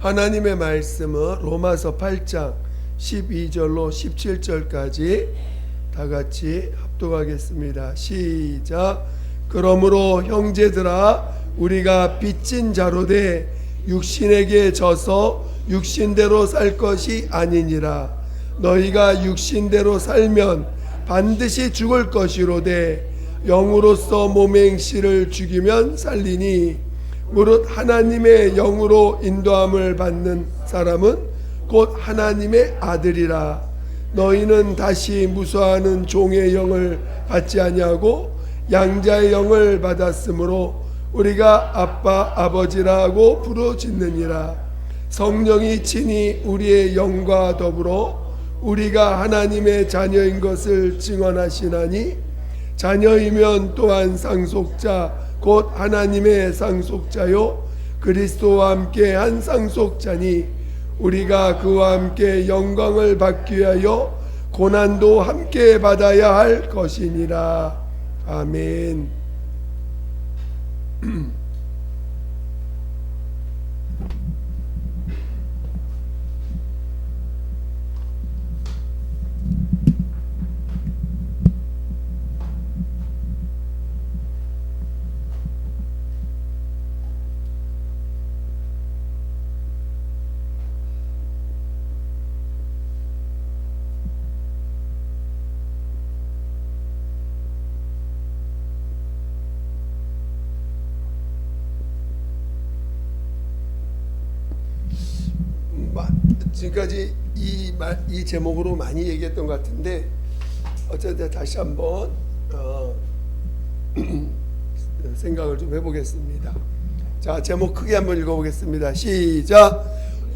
하나님의 말씀은 로마서 8장 12절로 17절까지 다 같이 합독하겠습니다. 시작. 그러므로 형제들아, 우리가 빚진 자로되 육신에게 져서 육신대로 살 것이 아니니라. 너희가 육신대로 살면 반드시 죽을 것이로되 영으로서 몸의 행실을 죽이면 살리니, 무릇 하나님의 영으로 인도함을 받는 사람은 곧 하나님의 아들이라. 너희는 다시 무수하는 종의 영을 받지 아니하고 양자의 영을 받았으므로 우리가 아빠 아버지라고 부르짖느니라. 성령이 친히 우리의 영과 더불어 우리가 하나님의 자녀인 것을 증언하시나니, 자녀이면 또한 상속자 곧 하나님의 상속자요 그리스도와 함께 한 상속자니, 우리가 그와 함께 영광을 받기 위하여 고난도 함께 받아야 할 것이니라. 아멘. 지금까지 이 제목으로 많이 얘기했던 것 같은데, 어쨌든 다시 한번 생각을 좀 해보겠습니다. 자, 제목 크게 한번 읽어보겠습니다. 시작.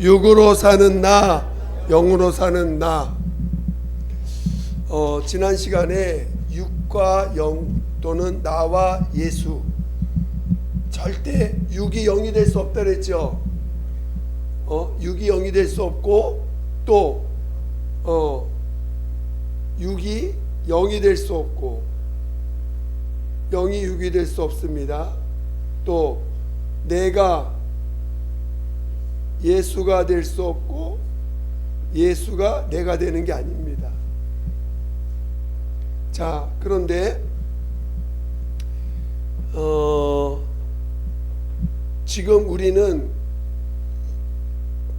육으로 사는 나, 영으로 사는 나. 지난 시간에 육과 영 또는 나와 예수, 절대 육이 영이 될 수 없다 그랬죠. 육이 영이 될 수 없고, 또 육이 영이 될 수 없고, 영이 육이 될 수 없습니다. 또 내가 예수가 될 수 없고, 예수가 내가 되는 게 아닙니다. 자, 그런데 지금 우리는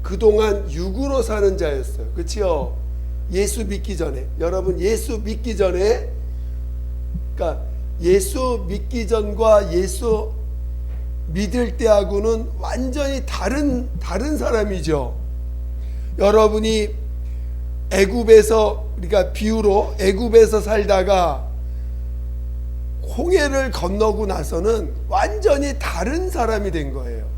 그동안 육으로 사는 자였어요. 그렇죠? 예수 믿기 전에, 여러분 예수 믿기 전에, 그러니까 예수 믿기 전과 예수 믿을 때하고는 완전히 다른 사람이죠. 여러분이 애굽에서, 우리가 비유로 애굽에서 살다가 홍해를 건너고 나서는 완전히 다른 사람이 된 거예요.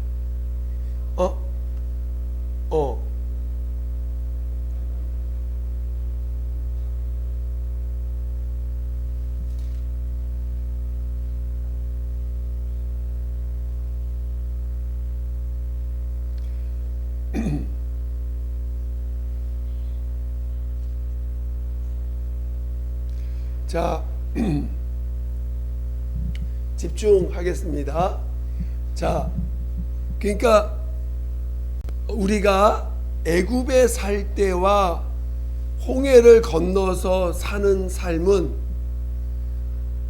자, 집중하겠습니다. 자, 그러니까 우리가 애굽에 살 때와 홍해를 건너서 사는 삶은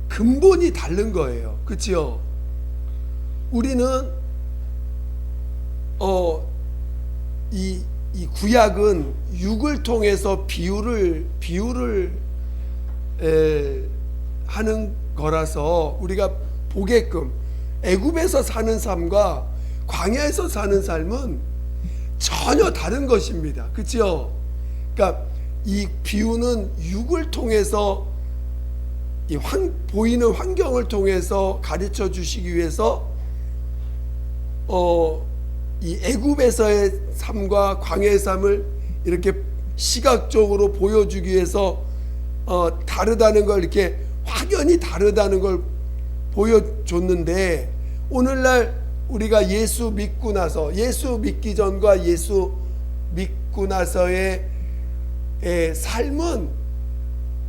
근본이 다른 거예요. 그렇죠? 우리는 이 구약은 육을 통해서 비유를 하는 거라서 우리가 보게끔, 애굽에서 사는 삶과 광야에서 사는 삶은 전혀 다른 것입니다. 그렇죠? 그러니까 이 비유는 육을 통해서, 보이는 환경을 통해서 가르쳐 주시기 위해서 이 애굽에서의 삶과 광야의 삶을 이렇게 시각적으로 보여주기 위해서 다르다는 걸, 이렇게 확연히 다르다는 걸 보여줬는데, 오늘날 우리가 예수 믿고 나서, 예수 믿기 전과 예수 믿고 나서의 삶은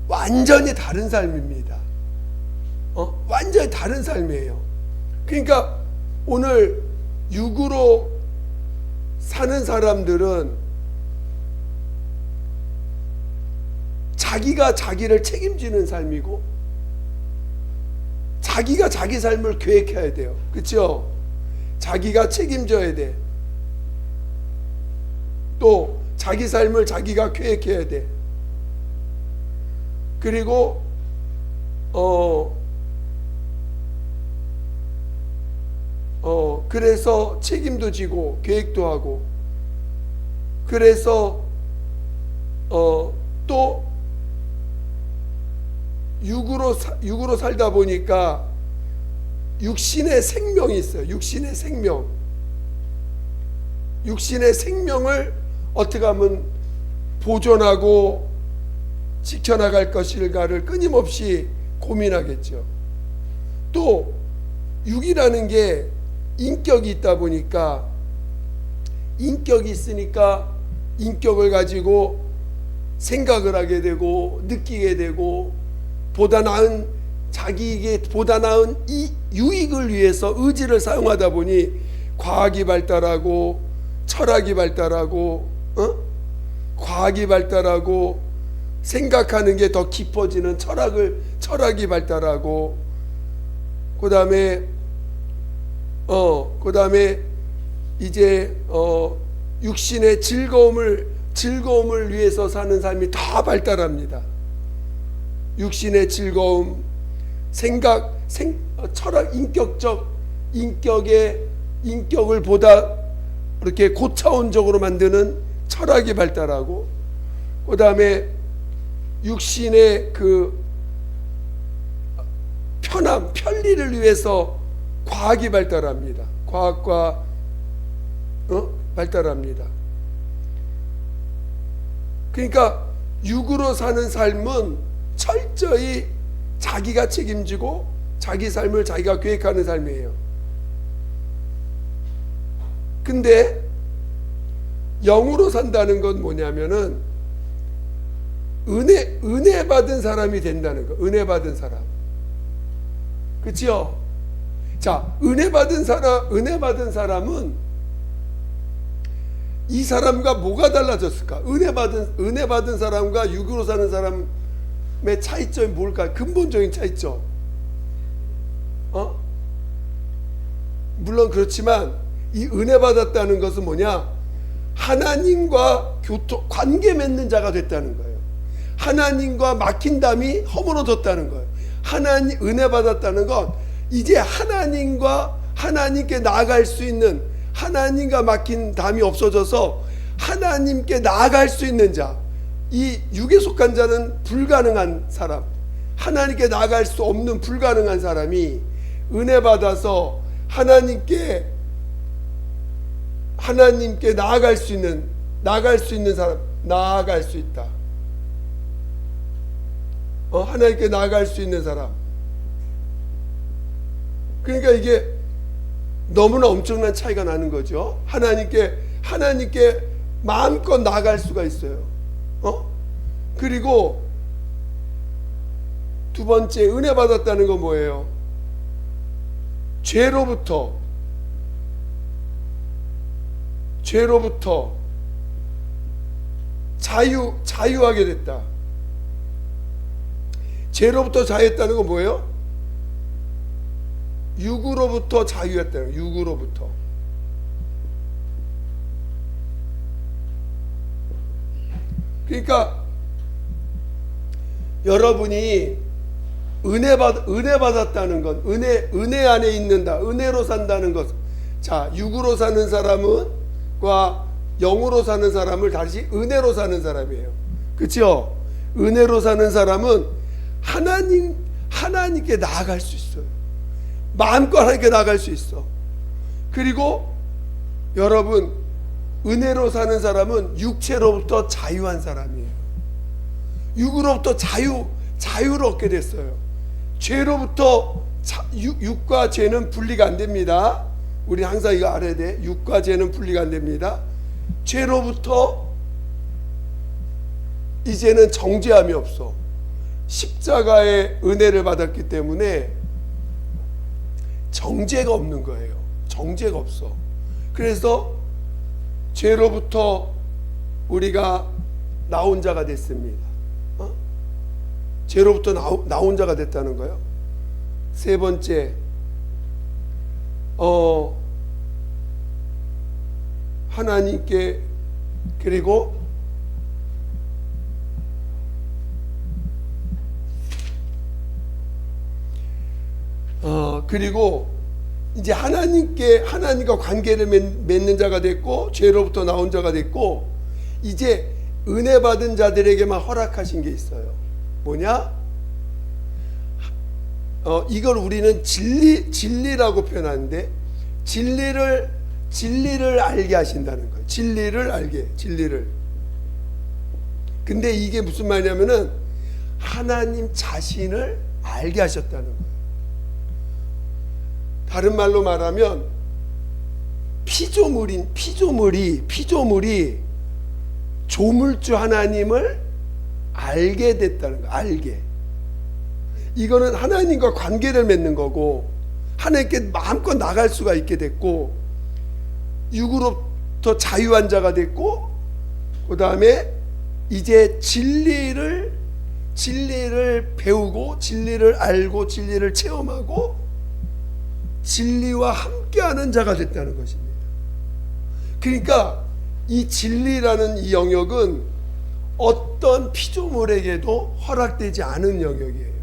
완전히 다른 삶입니다. 완전히 다른 삶이에요. 그러니까 오늘 육으로 사는 사람들은 자기가 자기를 책임지는 삶이고 자기가 자기 삶을 계획해야 돼요. 그렇죠? 자기가 책임져야 돼. 또 자기 삶을 자기가 계획해야 돼. 그리고 그래서 책임도 지고 계획도 하고, 그래서 또 육으로 살다 보니까 육신의 생명이 있어요. 육신의 생명. 육신의 생명을 어떻게 하면 보존하고 지켜나갈 것일까를 끊임없이 고민하겠죠. 또 육이라는 게 인격이 있다 보니까, 인격이 있으니까 인격을 가지고 생각을 하게 되고 느끼게 되고, 보다 나은 자기에게 보다 나은 이 유익을 위해서 의지를 사용하다 보니 과학이 발달하고 철학이 발달하고 과학이 발달하고 생각하는 게 더 깊어지는 철학이 발달하고, 그다음에 이제 육신의 즐거움을 위해서 사는 삶이 더 발달합니다. 육신의 즐거움, 철학, 인격을 보다 이렇게 고차원적으로 만드는 철학이 발달하고, 그 다음에 육신의 그 편리를 위해서 과학이 발달합니다. 과학과 발달합니다. 그러니까 육으로 사는 삶은 철저히 자기가 책임지고 자기 삶을 자기가 계획하는 삶이에요. 근데 영으로 산다는 건 뭐냐면은 은혜 받은 사람이 된다는 거. 은혜 받은 사람. 그렇죠? 자, 은혜 받은 사람은 이 사람과 뭐가 달라졌을까? 은혜 받은 사람과 육으로 사는 사람의 차이점이 뭘까? 근본적인 차이점. 물론 그렇지만 이 은혜 받았다는 것은 뭐냐? 하나님과 관계 맺는 자가 됐다는 거예요. 하나님과 막힌 담이 허물어졌다는 거예요. 은혜 받았다는 건 이제 하나님께 나아갈 수 있는, 하나님과 막힌 담이 없어져서 하나님께 나아갈 수 있는 자. 이 육에 속한 자는 불가능한 사람, 하나님께 나아갈 수 없는 불가능한 사람이 은혜 받아서 하나님께 나아갈 수 있는 사람, 나아갈 수 있다. 하나님께 나아갈 수 있는 사람. 그러니까 이게 너무나 엄청난 차이가 나는 거죠. 하나님께 마음껏 나아갈 수가 있어요. 그리고 두 번째, 은혜 받았다는 건 뭐예요? 죄로부터 자유하게 됐다. 죄로부터 자유했다는 건 뭐예요? 육으로부터 자유했다는 거예요. 육으로부터. 그러니까 여러분이 은혜 받았다는 것, 은혜 안에 있는다, 은혜로 산다는 것. 자, 육으로 사는 사람과 영으로 사는 사람을 다시 은혜로 사는 사람이에요. 그렇죠? 은혜로 사는 사람은 하나님께 나아갈 수 있어요. 마음껏 하나님께 나아갈 수 있어. 그리고 여러분, 은혜로 사는 사람은 육체로부터 자유한 사람이에요. 육으로부터 자유를 얻게 됐어요. 죄로부터 육과 죄는 분리가 안 됩니다. 우리 항상 이거 알아야 돼. 육과 죄는 분리가 안 됩니다. 죄로부터 이제는 정죄함이 없어. 십자가의 은혜를 받았기 때문에 정죄가 없는 거예요. 정죄가 없어. 그래서 죄로부터 우리가 나온 자가 됐습니다. 죄로부터 나온 자가 됐다는 거예요. 세 번째, 하나님께, 그리고 이제 하나님과 관계를 맺는 자가 됐고, 죄로부터 나온 자가 됐고, 이제 은혜 받은 자들에게만 허락하신 게 있어요. 뭐냐? 이걸 우리는 진리라고 표현하는데, 진리를 알게 하신다는 거예요. 진리를. 근데 이게 무슨 말이냐면은 하나님 자신을 알게 하셨다는 거예요. 다른 말로 말하면 피조물이 조물주 하나님을 알게 됐다는 거예요. 알게. 이거는 하나님과 관계를 맺는 거고, 하나님께 마음껏 나갈 수가 있게 됐고, 육으로부터 자유한 자가 됐고, 그 다음에 이제 진리를 배우고, 진리를 알고, 진리를 체험하고, 진리와 함께하는 자가 됐다는 것입니다. 그러니까 이 진리라는 이 영역은 어떤 피조물에게도 허락되지 않은 영역이에요.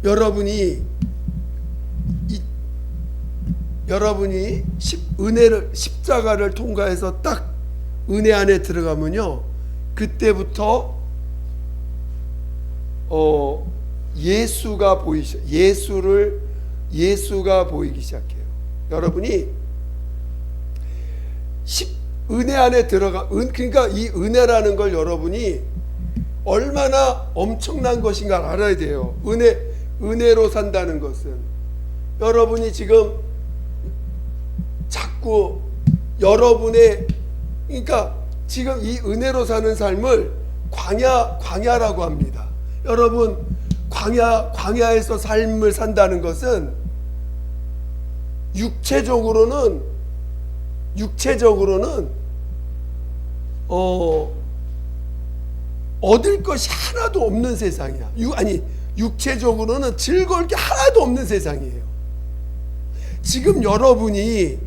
여러분이 십자가를 통과해서 딱 은혜 안에 들어가면요, 그때부터 예수가 보이기 시작해요. 여러분이 은혜 안에 그러니까 이 은혜라는 걸 여러분이 얼마나 엄청난 것인가 알아야 돼요. 은혜로 산다는 것은, 여러분이 지금 자꾸 그러니까 지금 이 은혜로 사는 삶을 광야라고 합니다. 여러분, 광야에서 삶을 산다는 것은 육체적으로는 얻을 것이 하나도 없는 세상이야. 육체적으로는 즐거울 게 하나도 없는 세상이에요. 지금 여러분이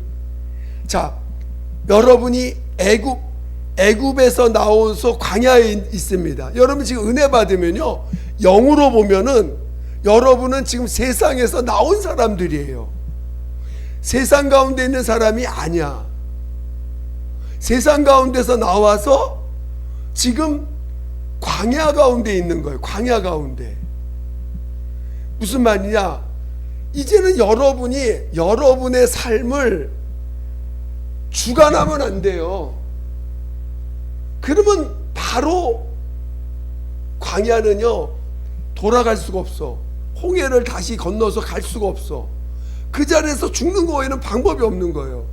애굽에서 나와서 광야에 있습니다. 여러분 지금 은혜 받으면요, 영으로 보면은 여러분은 지금 세상에서 나온 사람들이에요. 세상 가운데 있는 사람이 아니야. 세상 가운데서 나와서 지금 광야 가운데 있는 거예요. 광야 가운데. 무슨 말이냐? 이제는 여러분의 삶을 주관하면 안 돼요. 그러면 바로 광야는요, 돌아갈 수가 없어. 홍해를 다시 건너서 갈 수가 없어. 그 자리에서 죽는 거 외에는 방법이 없는 거예요.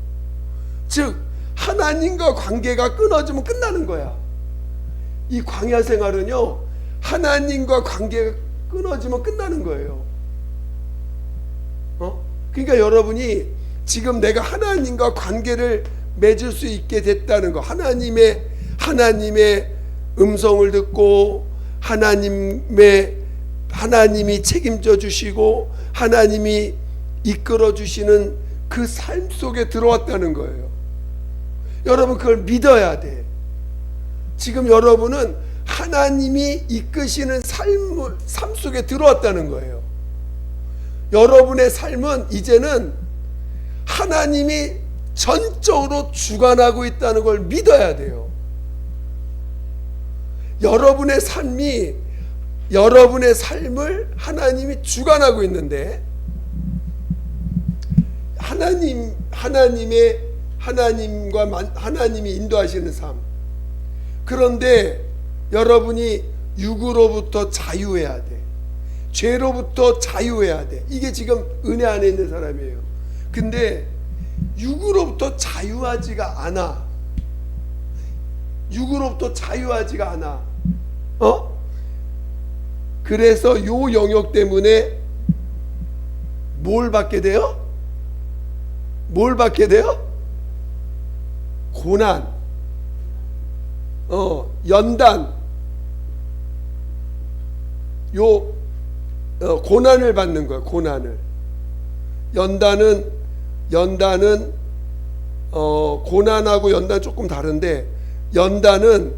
즉 하나님과 관계가 끊어지면 끝나는 거야. 이 광야 생활은요, 하나님과 관계가 끊어지면 끝나는 거예요. 그러니까 여러분이 지금 내가 하나님과 관계를 맺을 수 있게 됐다는 거, 하나님의 음성을 듣고 하나님이 책임져 주시고 하나님이 이끌어 주시는 그 삶 속에 들어왔다는 거예요. 여러분 그걸 믿어야 돼. 지금 여러분은 하나님이 이끄시는 삶 속에 들어왔다는 거예요. 여러분의 삶은 이제는 하나님이 전적으로 주관하고 있다는 걸 믿어야 돼요. 여러분의 삶을 하나님이 주관하고 있는데, 하나님이 인도하시는 삶. 그런데 여러분이 육으로부터 자유해야 돼. 죄로부터 자유해야 돼. 이게 지금 은혜 안에 있는 사람이에요. 근데 육으로부터 자유하지가 않아. 그래서 요 영역 때문에 뭘 받게 돼요? 고난, 연단, 고난을 받는 거예요. 고난을. 연단은 고난하고 연단 조금 다른데, 연단은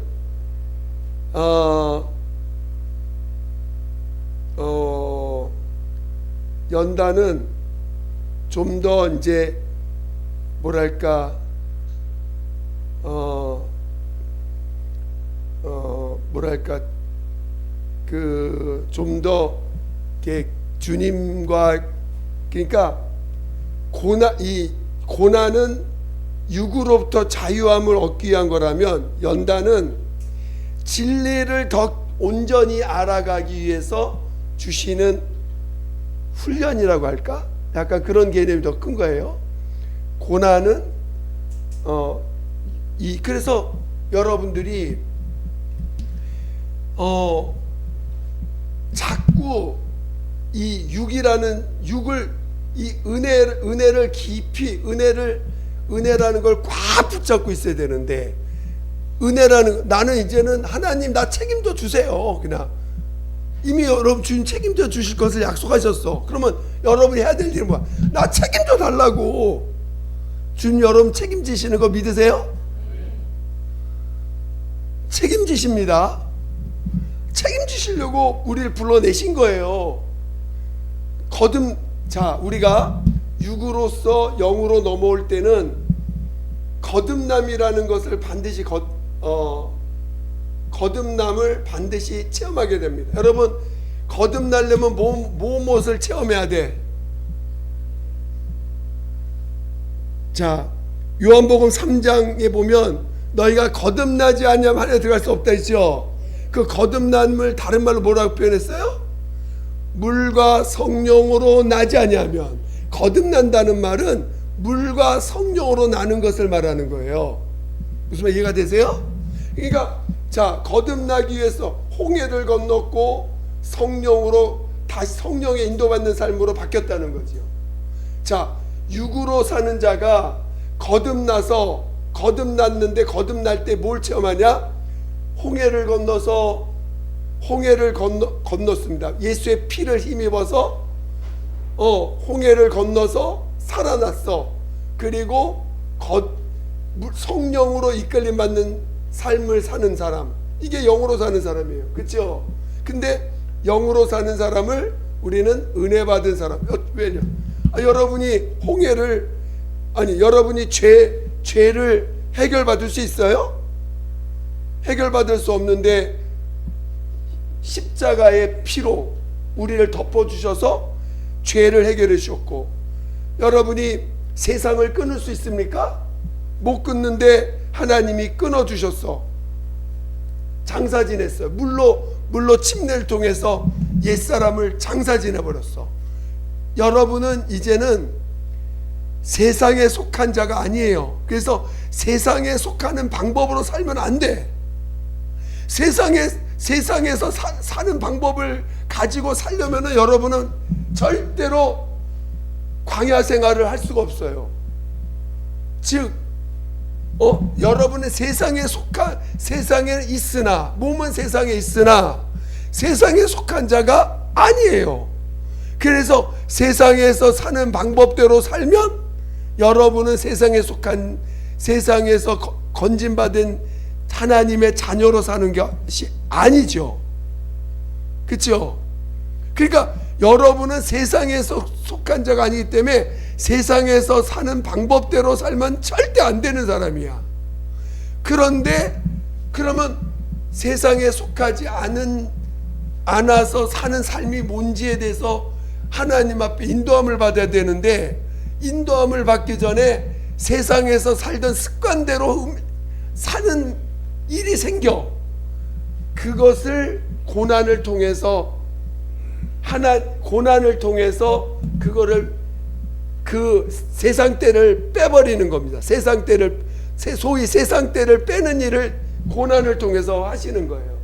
연단은 좀 더 이제 뭐랄까 뭐랄까 그 좀 더 이렇게 주님과, 그러니까 이 고난은 육으로부터 자유함을 얻기 위한 거라면, 연단은 진리를 더 온전히 알아가기 위해서 주시는 훈련이라고 할까? 약간 그런 개념이 더 큰 거예요. 고난은 그래서 여러분들이 자꾸 이 육을 이 은혜를 깊이 은혜라는 걸 꽉 붙잡고 있어야 되는데, 나는 이제는 하나님 나 책임져 주세요. 그냥 이미 여러분 주님 책임져 주실 것을 약속하셨어. 그러면 여러분이 해야 될 일은 뭐야? 나 책임져 달라고. 주님 여러분 책임지시는 거 믿으세요? 책임지십니다. 책임지시려고 우리를 불러내신 거예요. 우리가 육으로서 영으로 넘어올 때는 거듭남이라는 것을 반드시 거듭남을 반드시 체험하게 됩니다. 여러분, 거듭나려면 무엇을 체험해야 돼? 자, 요한복음 3장에 보면 너희가 거듭나지 않으면 하늘에 들어갈 수 없다 했죠. 그 거듭남을 다른 말로 뭐라고 표현했어요? 물과 성령으로 나지 아니하면. 거듭난다는 말은 물과 성령으로 나는 것을 말하는 거예요. 무슨 말 이해가 되세요? 그러니까 자, 거듭나기 위해서 홍해를 건넜고 성령으로 다시 성령의 인도받는 삶으로 바뀌었다는 거죠. 자, 육으로 사는 자가 거듭났는데 거듭날 때 뭘 체험하냐? 홍해를 건넜습니다. 예수의 피를 힘입어서 홍해를 건너서 살아났어. 그리고 성령으로 이끌림 받는 삶을 사는 사람, 이게 영으로 사는 사람이에요. 그렇죠? 근데 영으로 사는 사람을 우리는 은혜 받은 사람. 왜냐? 여러분이 여러분이 죄를 해결받을 수 있어요? 해결받을 수 없는데 십자가의 피로 우리를 덮어주셔서 죄를 해결해 주셨고, 여러분이 세상을 끊을 수 있습니까? 못 끊는데 하나님이 끊어주셨어. 장사 지냈어요. 물로 침례를 통해서 옛사람을 장사 지내버렸어. 여러분은 이제는 세상에 속한 자가 아니에요. 그래서 세상에 속하는 방법으로 살면 안 돼. 세상에서 사는 방법을 가지고 살려면 여러분은 절대로 광야 생활을 할 수가 없어요. 즉 여러분은 세상에 있으나, 몸은 세상에 있으나 세상에 속한 자가 아니에요. 그래서 세상에서 사는 방법대로 살면 여러분은 세상에서 건진받은 하나님의 자녀로 사는 것이 아니죠. 그렇죠? 그러니까 여러분은 세상에서 속한 자가 아니기 때문에 세상에서 사는 방법대로 살면 절대 안 되는 사람이야. 그런데 그러면 세상에 속하지 않아서 사는 삶이 뭔지에 대해서 하나님 앞에 인도함을 받아야 되는데, 인도함을 받기 전에 세상에서 살던 습관대로 사는 일이 생겨. 그것을 고난을 통해서 그거를 그 세상 때를 빼버리는 겁니다. 소위 세상 때를 빼는 일을 고난을 통해서 하시는 거예요.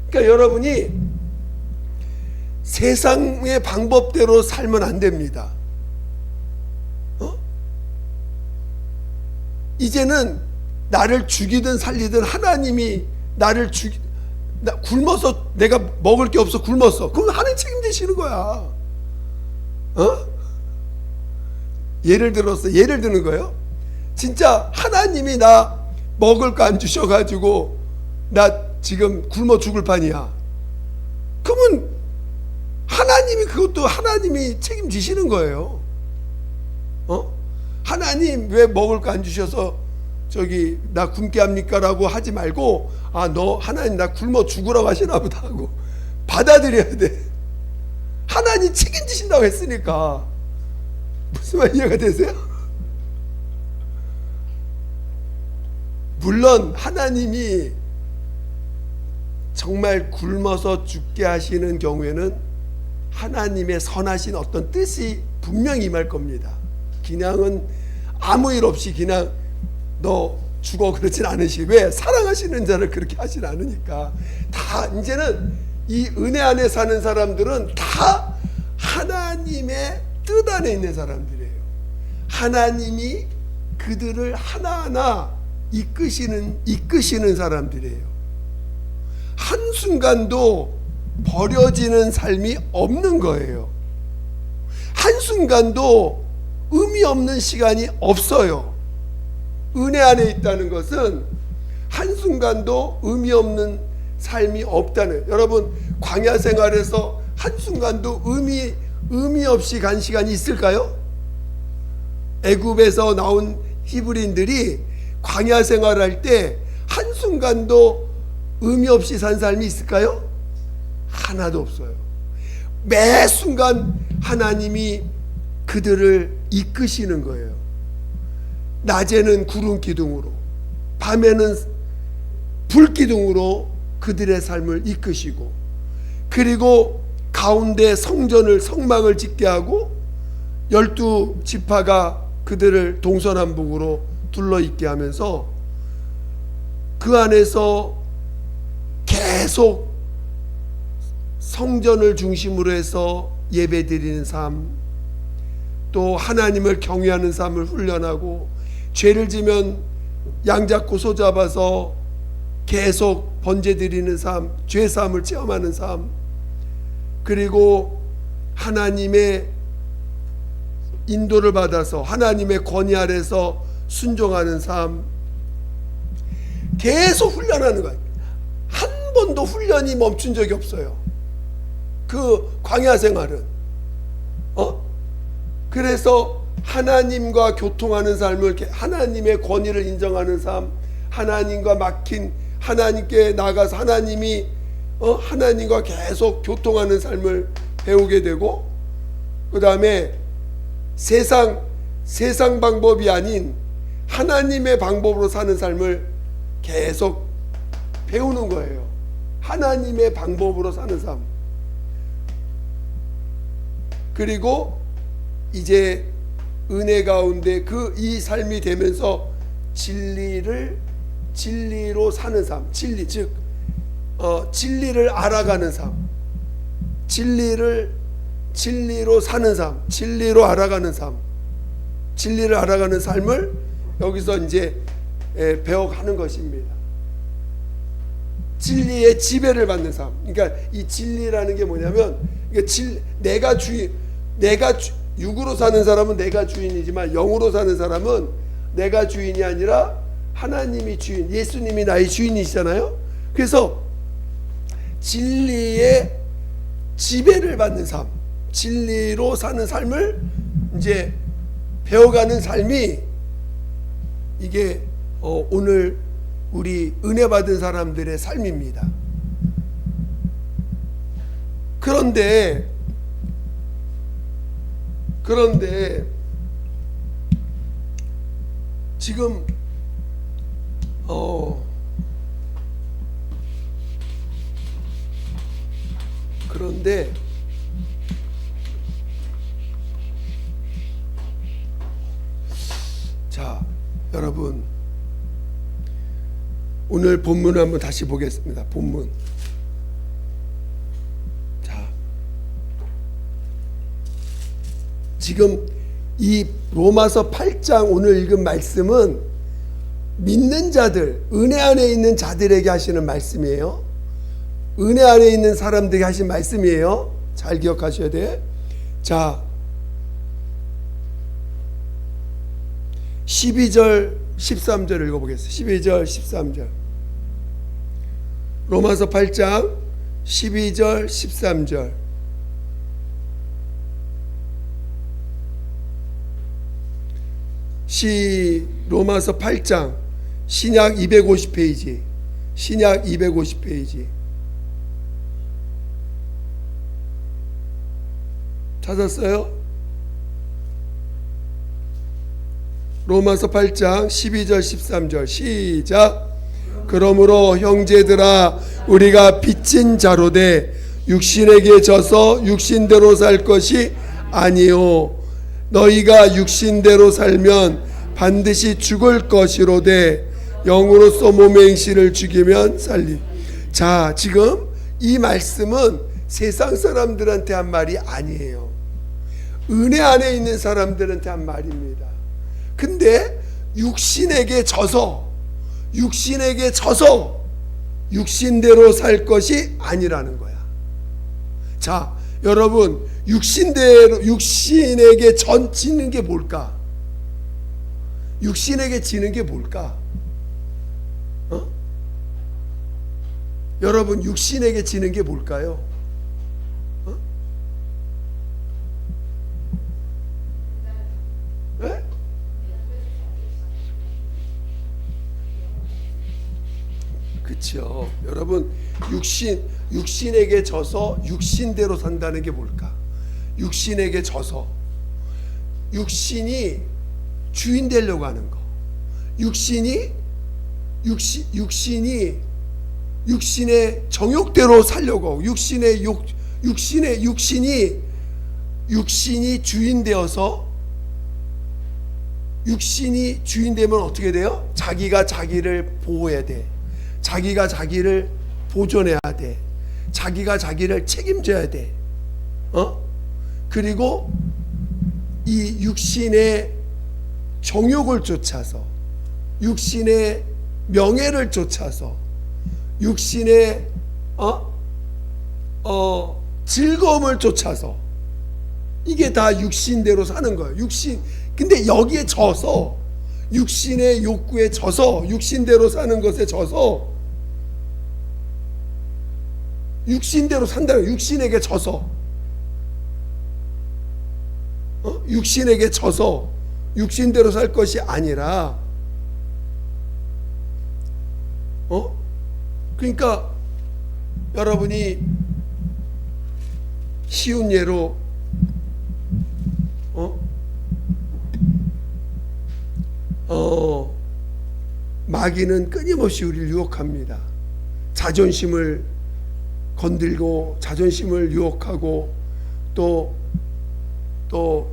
그러니까 여러분이 세상의 방법대로 살면 안 됩니다. 이제는 나를 죽이든 살리든 하나님이 나를 나 굶어서 내가 먹을 게 없어 굶었어. 그럼 하나님 책임지시는 거야. 예를 드는 거예요. 진짜 하나님이 나 먹을 거 안 주셔가지고 나 지금 굶어 죽을 판이야. 그러면 그것도 하나님이 책임지시는 거예요. 하나님 왜 먹을 거 안 주셔서 저기 나 굶게 합니까? 라고 하지 말고, 너 하나님 나 굶어 죽으라고 하시나 보다 하고 받아들여야 돼. 하나님 책임지신다고 했으니까. 무슨 말 이해가 되세요? 물론 하나님이 정말 굶어서 죽게 하시는 경우에는 하나님의 선하신 어떤 뜻이 분명히 임할 겁니다. 그냥은 아무 일 없이 그냥 너 죽어 그러진 않으시고, 왜? 사랑하시는 자를 그렇게 하진 않으니까. 다 이제는 이 은혜 안에 사는 사람들은 다 하나님의 뜻 안에 있는 사람들이에요. 하나님이 그들을 하나하나 이끄시는 사람들이에요. 한순간도 버려지는 삶이 없는 거예요. 한순간도 의미 없는 시간이 없어요. 은혜 안에 있다는 것은 한순간도 의미 없는 삶이 없다는. 여러분, 광야 생활에서 한순간도 의미 없이 간 시간이 있을까요? 애굽에서 나온 히브리인들이 광야 생활할 때 한순간도 의미 없이 산 삶이 있을까요? 하나도 없어요. 매 순간 하나님이 그들을 이끄시는 거예요. 낮에는 구름 기둥으로, 밤에는 불 기둥으로 그들의 삶을 이끄시고, 그리고 가운데 성막을 짓게 하고 12지파가 그들을 동서남북으로 둘러 있게 하면서 그 안에서 계속 성전을 중심으로 해서 예배드리는 삶, 또 하나님을 경외하는 삶을 훈련하고, 죄를 지면 양 잡고 소 잡아서 계속 번제드리는 삶, 죄사함을 체험하는 삶, 그리고 하나님의 인도를 받아서 하나님의 권위 아래서 순종하는 삶, 계속 훈련하는 거예요. 한 번도 훈련이 멈춘 적이 없어요. 그 광야 생활은. 그래서 하나님과 교통하는 삶을, 하나님의 권위를 인정하는 삶, 하나님과 하나님께 나가서 하나님과 계속 교통하는 삶을 배우게 되고, 그 다음에 세상 방법이 아닌 하나님의 방법으로 사는 삶을 계속 배우는 거예요. 하나님의 방법으로 사는 삶. 그리고 이제 은혜 가운데 이 삶이 되면서 진리로 사는 삶, 진리를 알아가는 삶, 진리로 사는 삶, 진리로 알아가는 삶, 진리를 알아가는 삶을 여기서 이제 배워가는 것입니다. 진리의 지배를 받는 삶. 그러니까 이 진리라는 게 뭐냐면, 내가 육으로 사는 사람은 내가 주인이지만 영으로 사는 사람은 내가 주인이 아니라 하나님이 주인, 예수님이 나의 주인이시잖아요. 그래서 진리의 지배를 받는 삶, 진리로 사는 삶을 이제 배워가는 삶이, 이게 오늘 우리 은혜 받은 사람들의 삶입니다. 그런데 지금 그런데 자, 여러분, 오늘 본문을 한번 다시 보겠습니다. 본문. 자, 지금 이 로마서 8장 오늘 읽은 말씀은 믿는 자들, 은혜 안에 있는 자들에게 하시는 말씀이에요. 은혜 안에 있는 사람들에게 하신 말씀이에요. 잘 기억하셔야 돼. 자, 12절 13절 읽어보겠습니다. 12절 13절 로마서 8장 12절 13절 로마서 8장 신약 250페이지 신약 250페이지 찾았어요? 로마서 8장 12절 13절 시작. 그러므로 형제들아 우리가 빚진 자로되 육신에게 져서 육신대로 살 것이 아니요 너희가 육신대로 살면 반드시 죽을 것이로되 영으로서 몸의 행실을 죽이면 살리. 자, 지금 이 말씀은 세상 사람들한테 한 말이 아니에요. 은혜 안에 있는 사람들한테 한 말입니다. 근데 육신에게 져서 육신대로 살 것이 아니라는 거야. 자, 여러분, 육신에게 지는 게 뭘까? 육신에게 지는 게 뭘까? 여러분, 육신에게 지는 게 뭘까요? 네? 그렇죠. 여러분, 육신에게 져서 육신대로 산다는 게 뭘까? 육신에게 져서 육신이 주인 되려고 하는 거. 육신의 정욕대로 살려고 하고 육신이 주인 되어서 육신이 주인 되면 어떻게 돼요? 자기가 자기를 보호해야 돼. 자기가 자기를 보존해야 돼. 자기가 자기를 책임져야 돼. 그리고 이 육신의 정욕을 쫓아서 육신의 명예를 쫓아서 육신의 즐거움을 쫓아서 이게 다 육신대로 사는 거예요. 근데 여기에 져서 육신의 욕구에 져서 육신대로 사는 것에 져서 육신대로 산다는 거예요. 육신에게 져서 육신에게 져서 육신대로 살 것이 아니라 그러니까 여러분이 쉬운 예로 마귀는 끊임없이 우리를 유혹합니다. 자존심을 건들고 자존심을 유혹하고 또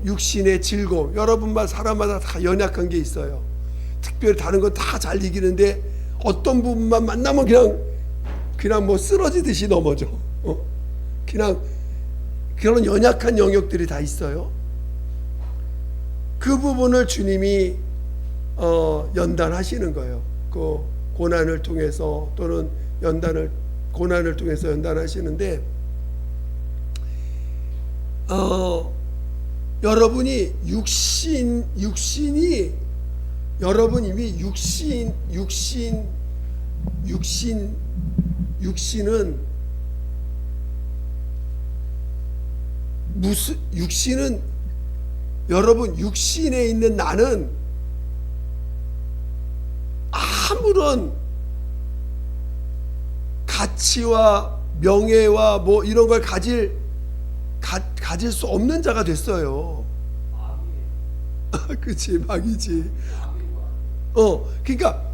육신의 즐거움. 여러분만 사람마다 다 연약한 게 있어요. 특별히 다른 건 다 잘 이기는데 어떤 부분만 만나면 그냥 뭐 쓰러지듯이 넘어져. 그냥 그런 연약한 영역들이 다 있어요. 그 부분을 주님이 연단하시는 거예요. 그 고난을 통해서 또는 고난을 통해서 연단하시는데 여러분이 육신이 여러분 이미 육신은 여러분 육신에 있는 나는 아무런 가치와 명예와 뭐 이런 걸 가질 수 없는 자가 됐어요. 그치, 마귀지. 그러니까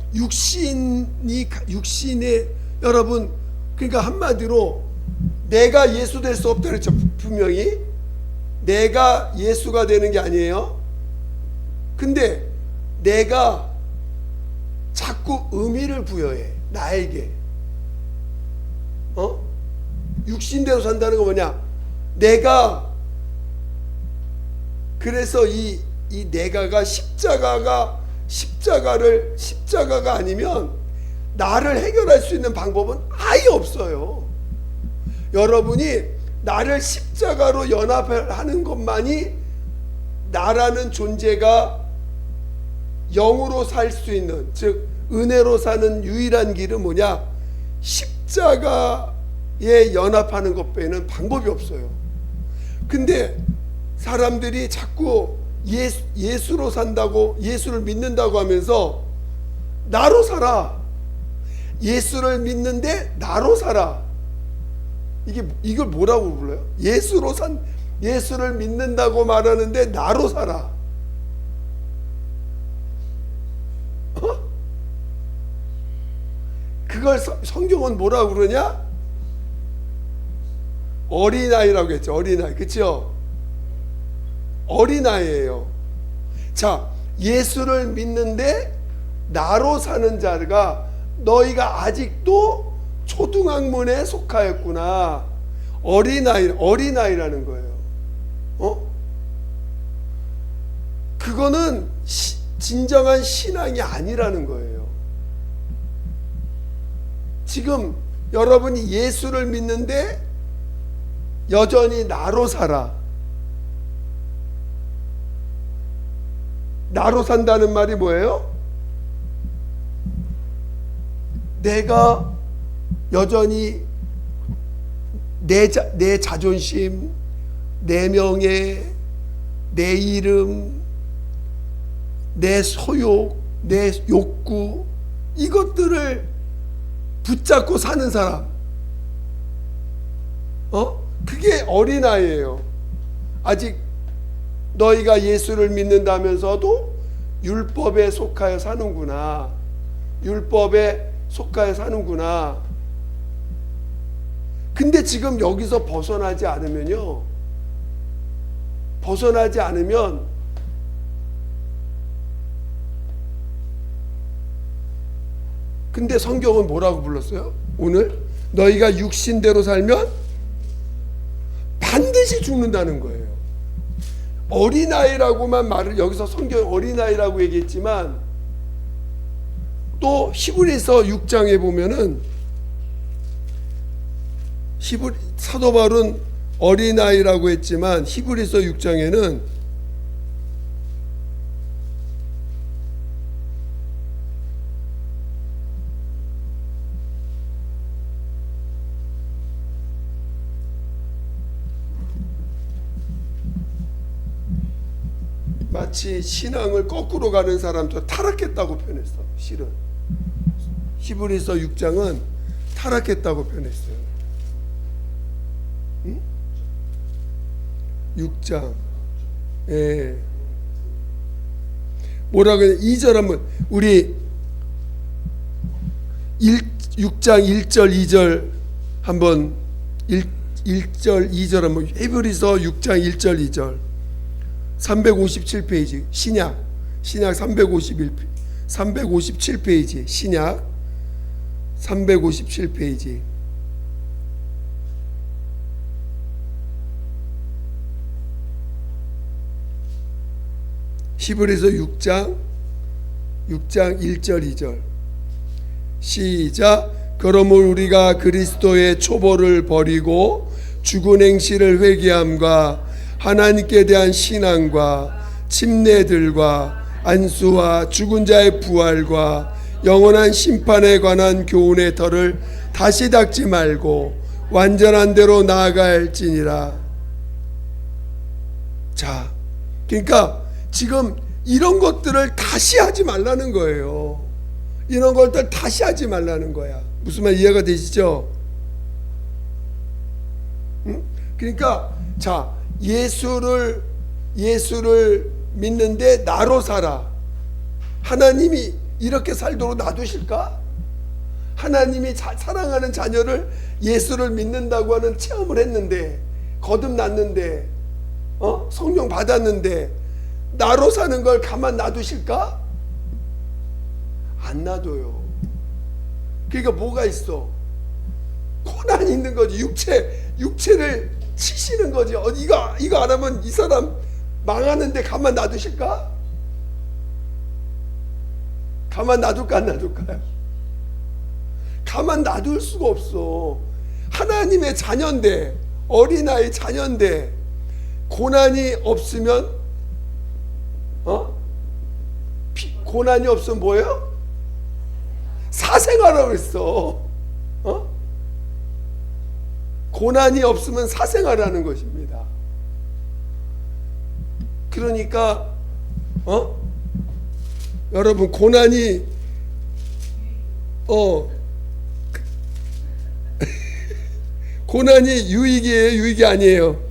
육신에 여러분, 그러니까 한마디로 내가 예수 될 수 없다 그랬죠. 분명히 내가 예수가 되는 게 아니에요. 근데 내가 자꾸 의미를 부여해 나에게. 육신대로 산다는 거 뭐냐? 내가 그래서 이 내가가 십자가가 십자가가 아니면 나를 해결할 수 있는 방법은 아예 없어요. 여러분이 나를 십자가로 연합하는 것만이 나라는 존재가 영으로 살 수 있는, 즉 은혜로 사는 유일한 길은 뭐냐? 십자가에 연합하는 것 빼는 방법이 없어요. 근데 사람들이 자꾸 예수로 산다고, 예수를 믿는다고 하면서 나로 살아, 예수를 믿는데 나로 살아, 이걸 뭐라고 불러요? 예수를 믿는다고 말하는데 나로 살아. 그걸 성경은 뭐라고 그러냐? 어린아이라고 했죠. 어린아이. 그렇죠? 어린아이예요. 자, 예수를 믿는데 나로 사는 자가 너희가 아직도 초등학문에 속하였구나. 어린아이라는 거예요. 그거는 진정한 신앙이 아니라는 거예요. 지금 여러분이 예수를 믿는데 여전히 나로 살아. 나로 산다는 말이 뭐예요? 내가 여전히 내 자존심, 내 명예, 내 이름, 내 소욕, 내 욕구, 이것들을 붙잡고 사는 사람, 그게 어린아이예요. 아직 너희가 예수를 믿는다면서도 율법에 속하여 사는구나. 율법에 속하여 사는구나. 근데 지금 여기서 벗어나지 않으면 근데 성경은 뭐라고 불렀어요? 오늘 너희가 육신대로 살면 반드시 죽는다는 거예요. 어린아이라고만 말을, 여기서 성경 어린아이라고 얘기했지만 또 히브리서 6장에 보면은 사도 바울은 어린아이라고 했지만 히브리서 6장에는 마치 신앙을 거꾸로 가는 사람도 타락했다고 표현했어. 실은 히브리서 6장은 타락했다고 표현했어요. 6장. 예. 뭐라 그래? 2절 한번 우리 6장 1절 2절 한번 1절 2절 한번 히브리서 6장 1절 2절 357페이지 신약 357페이지 신약 357페이지 히브리서 6장 1절 2절 시작. 그러므로 우리가 그리스도의 초보를 버리고 죽은 행실을 회개함과 하나님께 대한 신앙과 침례들과 안수와 죽은 자의 부활과 영원한 심판에 관한 교훈의 털을 다시 닦지 말고 완전한 대로 나아가야 할지니라. 자, 그러니까 지금 이런 것들을 다시 하지 말라는 거예요. 이런 것들 다시 하지 말라는 거야. 무슨 말 이해가 되시죠? 응? 그러니까 자, 예수를 믿는데 나로 살아. 하나님이 이렇게 살도록 놔두실까? 하나님이 사랑하는 자녀를 예수를 믿는다고 하는 체험을 했는데, 거듭났는데, 성령 받았는데 나로 사는 걸 가만 놔두실까? 안 놔둬요. 그러니까 뭐가 있어? 고난이 있는 거지. 육체를 치시는 거지. 이거 안 하면 이 사람 망하는데 가만 놔두실까? 가만 놔둘까 안 놔둘까요? 가만 놔둘 수가 없어. 하나님의 자녀인데, 어린아이 자녀인데 고난이 없으면 고난이 없으면 뭐예요? 사생활하고 있어. 고난이 없으면 사생활하는 것입니다. 그러니까 여러분, 고난이 고난이 유익이에요, 유익이 아니에요?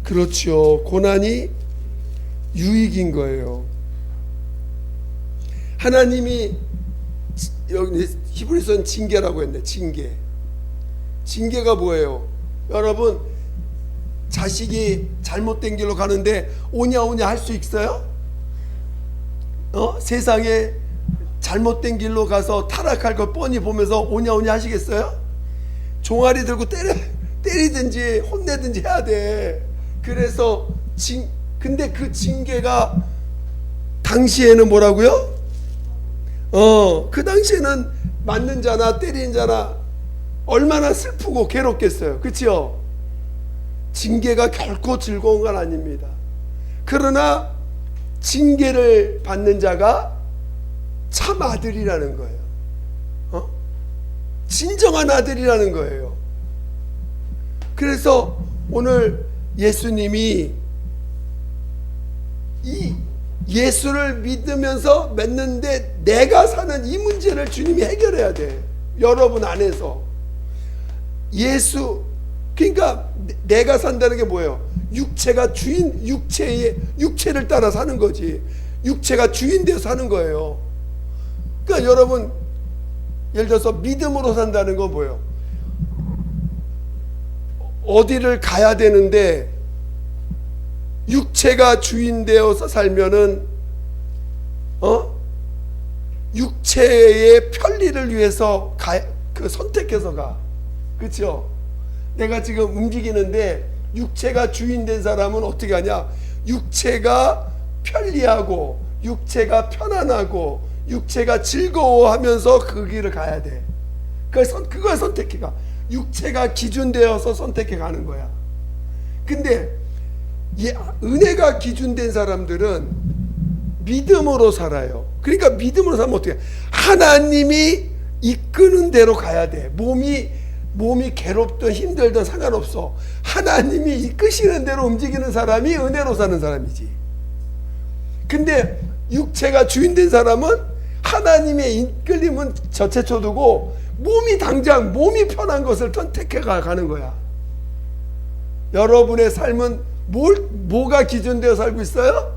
그렇죠. 고난이 유익인 거예요. 하나님이 여기 히브리서는 징계라고 했네. 징계가 뭐예요? 여러분, 자식이 잘못된 길로 가는데 오냐 할 수 있어요? 세상에 잘못된 길로 가서 타락할 걸 뻔히 보면서 오냐 하시겠어요? 종아리 들고 때리든지 혼내든지 해야 돼. 그래서 근데 그 징계가 당시에는 뭐라고요? 그 당시에는 맞는 자나 때리는 자나 얼마나 슬프고 괴롭겠어요. 그렇죠? 징계가 결코 즐거운 건 아닙니다. 그러나 징계를 받는 자가 참 아들이라는 거예요. 진정한 아들이라는 거예요. 그래서 오늘 예수님이 이 예수를 믿으면서 맺는데 내가 사는 이 문제를 주님이 해결해야 돼. 여러분 안에서 그러니까 내가 산다는 게 뭐예요? 육체가 주인, 육체를 따라 사는 거지. 육체가 주인 되어 사는 거예요. 그러니까 여러분, 예를 들어서 믿음으로 산다는 건 뭐예요? 어디를 가야 되는데 육체가 주인 되어서 살면은 육체의 편리를 위해서 선택해서 가. 그렇죠? 내가 지금 움직이는데 육체가 주인 된 사람은 어떻게 하냐? 육체가 편리하고 육체가 편안하고 육체가 즐거워하면서 그 길을 가야 돼. 그걸 선택해 가. 육체가 기준되어서 선택해 가는 거야. 근데 은혜가 기준된 사람들은 믿음으로 살아요. 그러니까 믿음으로 살면 어떻게 해? 하나님이 이끄는 대로 가야 돼. 몸이 괴롭든 힘들든 상관없어. 하나님이 이끄시는 대로 움직이는 사람이 은혜로 사는 사람이지. 근데 육체가 주인된 사람은 하나님의 이끌림은 저체쳐 두고 몸이 편한 것을 선택해 가는 거야. 여러분의 삶은 뭐가 기준되어 살고 있어요?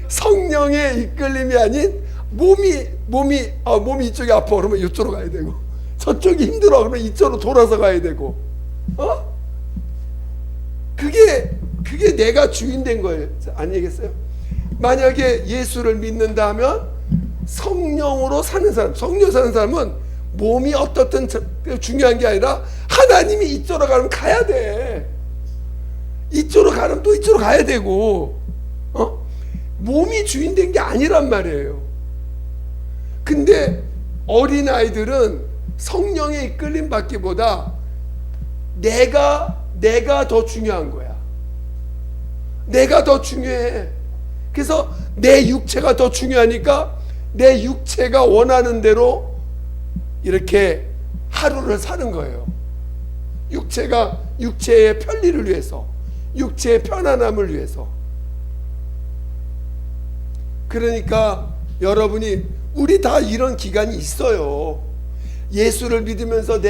성령의 이끌림이 아닌 몸이 이쪽이 아파 그러면 이쪽으로 가야 되고, 저쪽이 힘들어 그러면 이쪽으로 돌아서 가야 되고, 그게 내가 주인 된 거예요. 아니겠어요? 만약에 예수를 믿는다 하면 성령으로 사는 사람은 몸이 어떻든 중요한 게 아니라 하나님이 이쪽으로 가면 가야 돼. 이쪽으로 가면 또 이쪽으로 가야 되고, 몸이 주인 된 게 아니란 말이에요. 근데 어린아이들은 성령의 이끌림 받기보다 내가 더 중요한 거야. 내가 더 중요해. 그래서 내 육체가 더 중요하니까 내 육체가 원하는 대로 이렇게 하루를 사는 거예요. 육체의 편리를 위해서, 육체의 편안함을 위해서. 그러니까 여러분이, 우리 다 이런 기간이 있어요. 예수를 믿으면서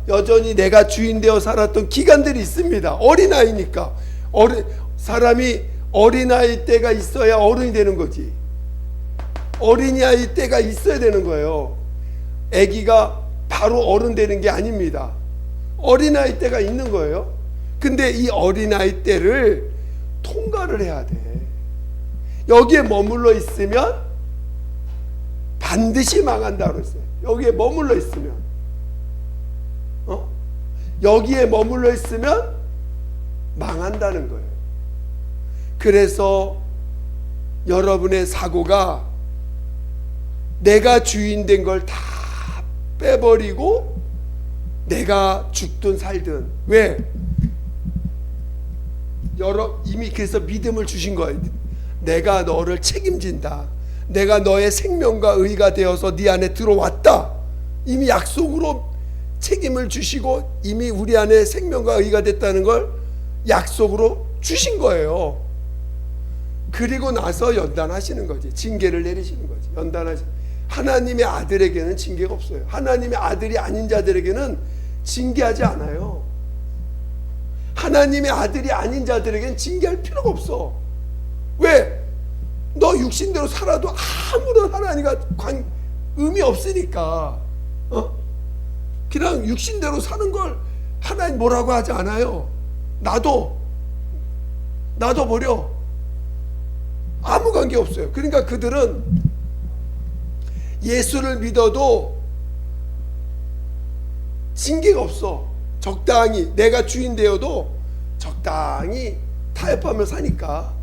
여전히 내가 주인 되어 살았던 기간들이 있습니다. 어린아이니까. 사람이 어린아이 때가 있어야 어른이 되는 거지. 어린아이 때가 있어야 되는 거예요. 아기가 바로 어른 되는 게 아닙니다. 어린아이 때가 있는 거예요. 근데 이 어린아이 때를 통과를 해야 돼. 여기에 머물러 있으면 반드시 망한다고 했어요. 여기에 머물러 있으면. 여기에 머물러 있으면 망한다는 거예요. 그래서 여러분의 사고가 내가 주인 된 걸 다 빼버리고 내가 죽든 살든, 왜? 이미 그래서 믿음을 주신 거예요. 내가 너를 책임진다. 내가 너의 생명과 의가 되어서 네 안에 들어왔다. 이미 약속으로 책임을 주시고 이미 우리 안에 생명과 의가 됐다는 걸 약속으로 주신 거예요. 그리고 나서 연단하시는 거지. 징계를 내리시는 거지. 하나님의 아들에게는 징계가 없어요. 하나님의 아들이 아닌 자들에게는 징계하지 않아요. 하나님의 아들이 아닌 자들에게는 징계할 필요가 없어. 왜? 너 육신대로 살아도 아무런 하나님과 의미 없으니까. 그냥 육신대로 사는 걸 하나님 뭐라고 하지 않아요. 나도 버려. 아무 관계 없어요. 그러니까 그들은 예수를 믿어도 징계가 없어. 적당히 내가 주인 되어도 적당히 타협하며 사니까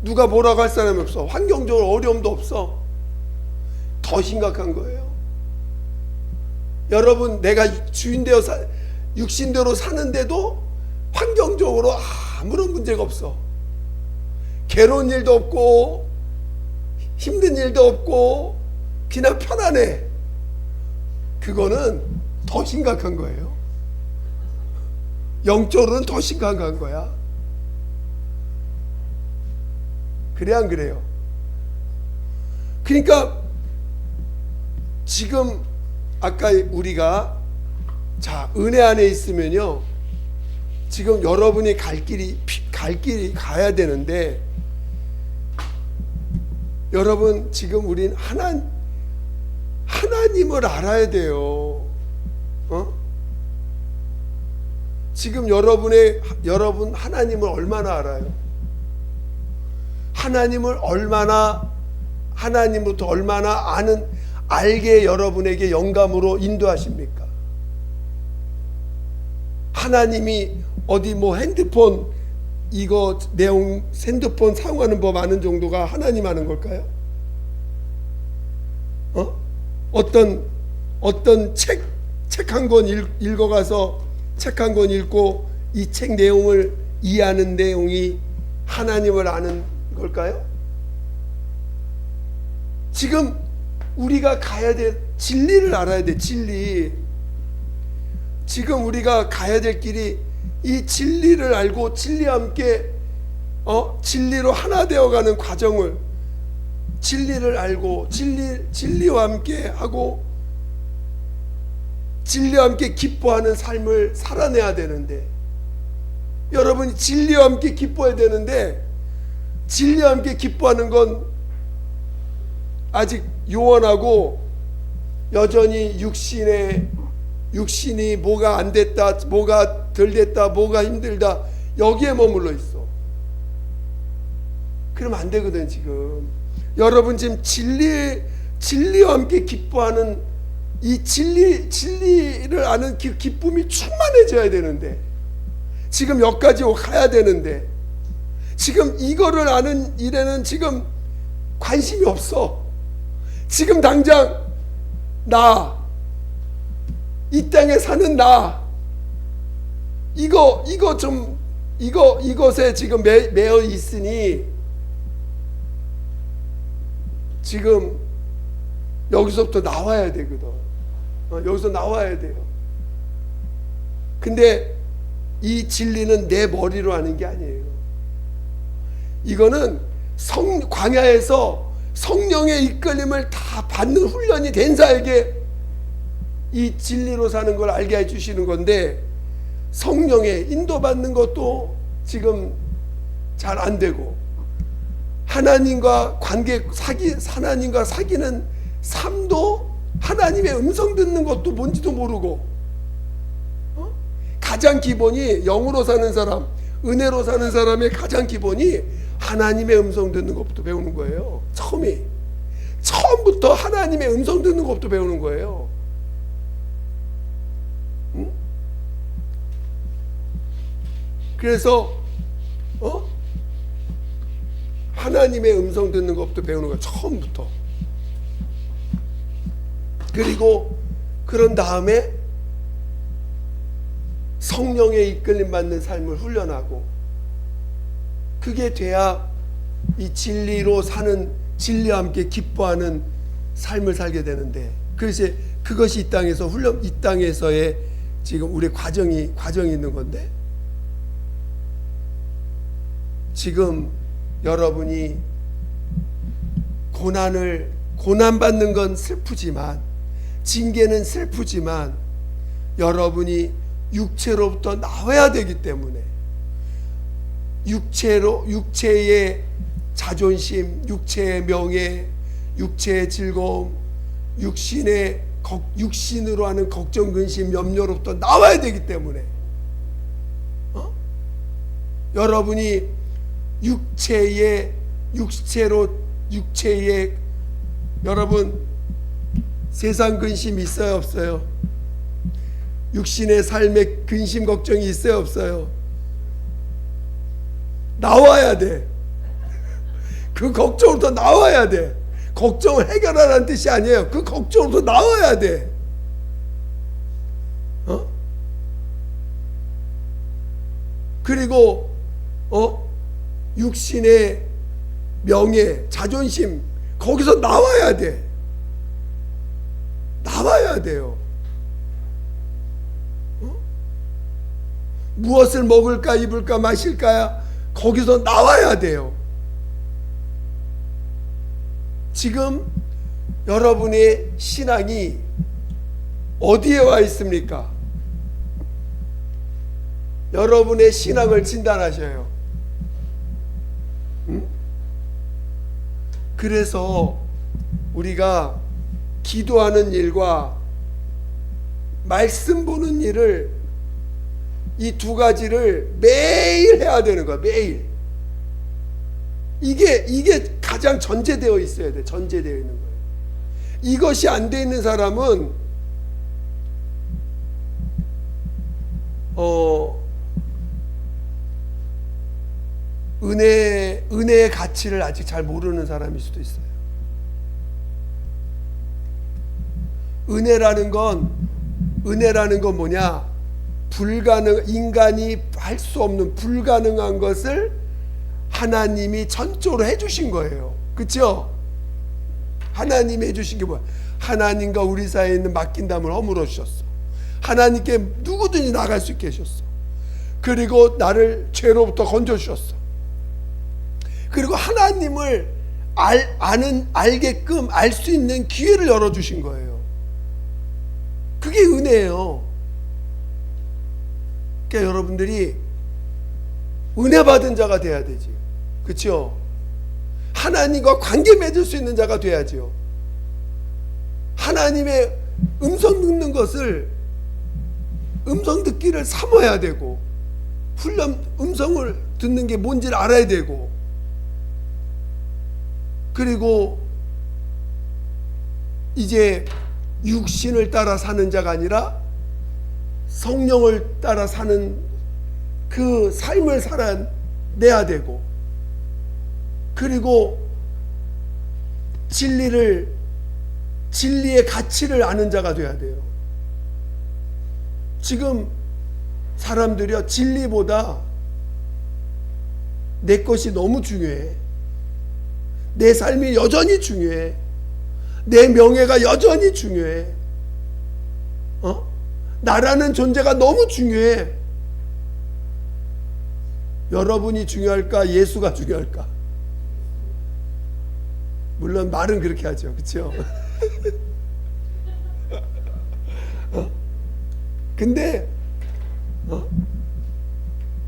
누가 뭐라고 할 사람이 없어. 환경적으로 어려움도 없어. 더 심각한 거예요. 여러분, 내가 주인 되어 육신대로 사는데도 환경적으로 아무런 문제가 없어. 괴로운 일도 없고 힘든 일도 없고 그냥 편안해. 그거는 더 심각한 거예요. 영적으로는 더 심각한 거야. 그래 안 그래요? 그러니까 지금 아까 우리가 은혜 안에 있으면요, 지금 여러분이 갈 길이 가야 되는데, 여러분 지금 우린 하나님을 알아야 돼요. 지금 여러분 하나님을 얼마나 알아요? 하나님으로부터 얼마나 알게 여러분에게 영감으로 인도하십니까? 하나님이 어디 핸드폰 이거 내용, 핸드폰 사용하는 법 아는 정도가 하나님 아는 걸까요? 어떤 책 한 권 읽어가서 책 한 권 읽고 이 책 내용을 이해하는 내용이 하나님을 아는 걸까요? 지금 우리가 가야 될 진리를 알아야 돼. 진리. 지금 우리가 가야 될 길이 이 진리를 알고 진리와 함께 진리로 하나 되어가는 과정을, 진리를 알고 진리와 함께 하고 진리와 함께 기뻐하는 삶을 살아내야 되는데, 여러분이 진리와 함께 기뻐해야 되는데, 진리와 함께 기뻐하는 건 아직 요원하고 여전히 육신이 뭐가 안 됐다, 뭐가 덜 됐다, 뭐가 힘들다, 여기에 머물러 있어. 그러면 안 되거든. 지금 여러분 지금 진리와 함께 기뻐하는 이 진리를 아는 기쁨이 충만해져야 되는데, 지금 여기까지 가야 되는데, 지금 이거를 아는 일에는 지금 관심이 없어. 지금 당장 이 땅에 사는 이것에 지금 매여 있으니 지금 여기서부터 나와야 되거든. 여기서 나와야 돼요. 근데 이 진리는 내 머리로 하는 게 아니에요. 이거는 광야에서 성령의 이끌림을 다 받는 훈련이 된 자에게 이 진리로 사는 걸 알게 해주시는 건데, 성령의 인도받는 것도 지금 잘 안 되고, 하나님과 사귀는 삶도, 하나님의 음성 듣는 것도 뭔지도 모르고, 가장 기본이 영으로 사는 사람, 은혜로 사는 사람의 가장 기본이 하나님의 음성 듣는 것부터 배우는 거예요. 처음부터 하나님의 음성 듣는 것부터 배우는 거예요. 그래서 하나님의 음성 듣는 것부터 배우는 거야. 처음부터. 그리고 그런 다음에 성령의 이끌림 받는 삶을 훈련하고, 그게 돼야 이 진리로 사는, 진리와 함께 기뻐하는 삶을 살게 되는데, 그래서 그것이 이 땅에서 이 땅에서의 지금 우리 과정이 있는 건데, 지금 여러분이 고난 받는 건 슬프지만, 징계는 슬프지만, 여러분이 육체로부터 나와야 되기 때문에, 육체의 자존심, 육체의 명예, 육체의 즐거움, 육신으로 하는 걱정, 근심, 염려로부터 나와야 되기 때문에, 여러분이 육체의 여러분 세상 근심 있어요, 없어요? 육신의 삶에 근심 걱정이 있어요, 없어요? 나와야 돼. 그 걱정으로부터 나와야 돼. 걱정을 해결하라는 뜻이 아니에요. 그 걱정으로부터 나와야 돼. 그리고 육신의 명예, 자존심, 거기서 나와야 돼. 나와야 돼요. 무엇을 먹을까, 입을까, 마실까, 거기서 나와야 돼요. 지금 여러분의 신앙이 어디에 와 있습니까? 여러분의 신앙을 진단하셔요. 그래서 우리가 기도하는 일과 말씀 보는 일을, 이 두 가지를 매일 해야 되는 거야. 매일. 이게 가장 전제되어 있어야 돼. 전제되어 있는 거예요. 이것이 안 돼 있는 사람은 은혜의 가치를 아직 잘 모르는 사람일 수도 있어요. 은혜라는 건 뭐냐? 인간이 할 수 없는 불가능한 것을 하나님이 전적으로 해주신 거예요. 그렇죠? 하나님이 해주신 게 뭐야? 하나님과 우리 사이에 있는 맡긴담을 허물어 주셨어. 하나님께 누구든지 나갈 수 있게 하셨어. 그리고 나를 죄로부터 건져 주셨어. 그리고 하나님을 알게끔 알 수 있는 기회를 열어주신 거예요. 그게 은혜예요. 그러니까 여러분들이 은혜 받은 자가 돼야 되지. 그렇죠? 하나님과 관계 맺을 수 있는 자가 돼야죠. 하나님의 음성 듣는 것을, 음성 듣기를 삼아야 되고, 음성을 듣는 게 뭔지를 알아야 되고, 그리고 이제 육신을 따라 사는 자가 아니라 성령을 따라 사는 그 삶을 살아내야 되고, 그리고 진리의 가치를 아는 자가 돼야 돼요. 지금 사람들이요, 진리보다 내 것이 너무 중요해. 내 삶이 여전히 중요해. 내 명예가 여전히 중요해. 나라는 존재가 너무 중요해. 여러분이 중요할까? 예수가 중요할까? 물론 말은 그렇게 하죠. 그렇죠? 근데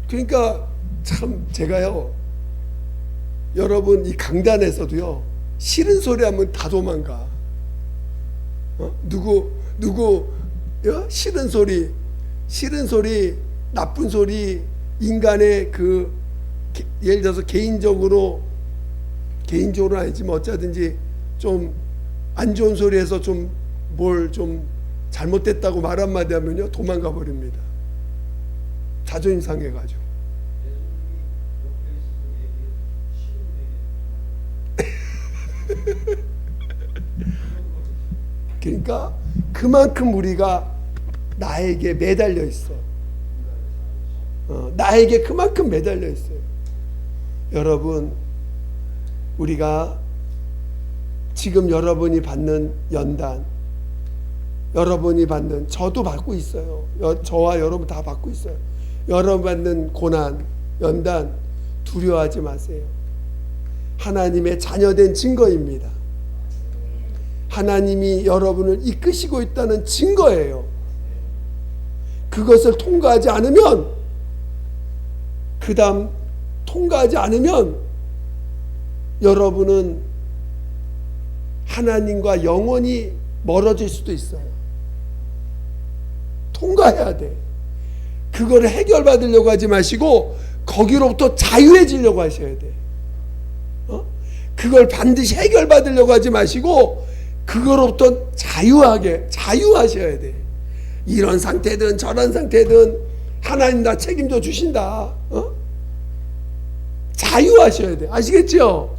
그러니까 참 제가요, 여러분 이 강단에서도요, 싫은 소리 하면 다 도망가. 누구 싫은 소리, 나쁜 소리, 인간의 예를 들어서 개인적으로 아니지만 어쩌든지 좀 안 좋은 소리해서 뭘 잘못됐다고 말 한마디 하면요, 도망가 버립니다. 자존심 상해가지고. 그러니까 그만큼 우리가 나에게 매달려 있어. 나에게 그만큼 매달려 있어요. 여러분, 우리가 지금 여러분이 받는 연단, 여러분이 받는, 저도 받고 있어요. 저와 여러분 다 받고 있어요. 여러분 받는 고난, 연단 두려워하지 마세요. 하나님의 자녀된 증거입니다. 하나님이 여러분을 이끄시고 있다는 증거예요. 그것을 통과하지 않으면, 그 다음 통과하지 않으면 여러분은 하나님과 영원히 멀어질 수도 있어요. 통과해야 돼. 그거를 해결받으려고 하지 마시고 거기로부터 자유해지려고 하셔야 돼. 그걸 반드시 해결받으려고 하지 마시고 그거로부터 자유하셔야 돼. 이런 상태든 저런 상태든 하나님 다 책임져 주신다. 자유하셔야 돼. 아시겠죠?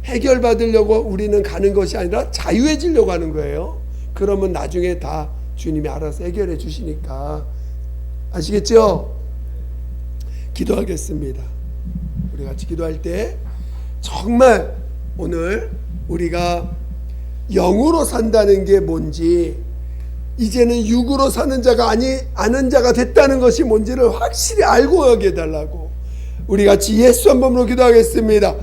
해결받으려고 우리는 가는 것이 아니라 자유해지려고 하는 거예요. 그러면 나중에 다 주님이 알아서 해결해 주시니까. 아시겠죠? 기도하겠습니다. 우리 같이 기도할 때 정말 오늘 우리가 영으로 산다는 게 뭔지, 이제는 육으로 사는 자가 아는 자가 됐다는 것이 뭔지를 확실히 알고 가게 해달라고 우리 같이 예수 한 번으로 기도하겠습니다.